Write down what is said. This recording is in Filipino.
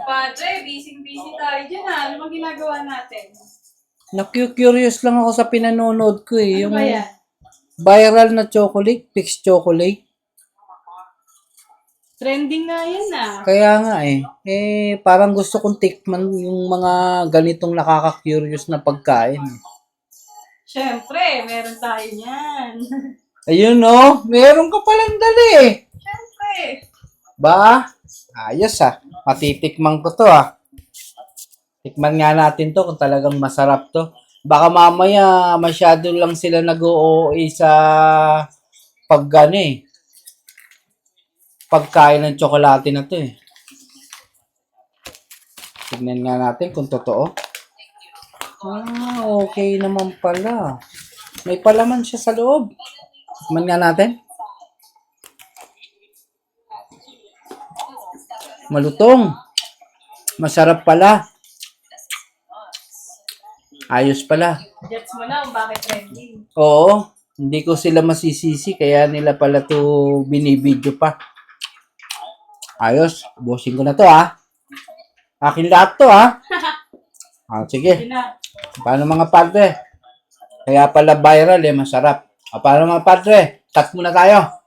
Padre, busy-busy tayo dyan ha. Ano bang ginagawa natin? Na-curious lang ako sa pinanonood ko eh. Ano Yung ba yan? viral na chocolate, Pix chocolate. Trending nga yan na. Kaya nga eh. Parang gusto kong tikman yung mga ganitong nakaka-curious na pagkain. Siyempre, meron tayo niyan. Ayun no, meron ka palang dali. Siyempre. Ba? Ayos ah. Matitikman ko to ah. Tikman nga natin to kung talagang masarap to. Baka mamaya masyado lang sila nag-OA sa pagkain ng tsokolate na to eh. Tignan nga natin kung totoo. Okay naman pala. May palaman siya sa loob. Tikman nga natin. Malutong. Masarap pala. Ayos pala. Gets mo na kung bakit trending. Oo. Hindi ko sila masisisi kaya nila pala to binibidyo pa. Ayos. Bossing ko na to ah. Akin lahat to ah. Sige. Yun na. Paano mga padre? Kaya pala viral eh, masarap. Paano mga padre? Cut muna tayo.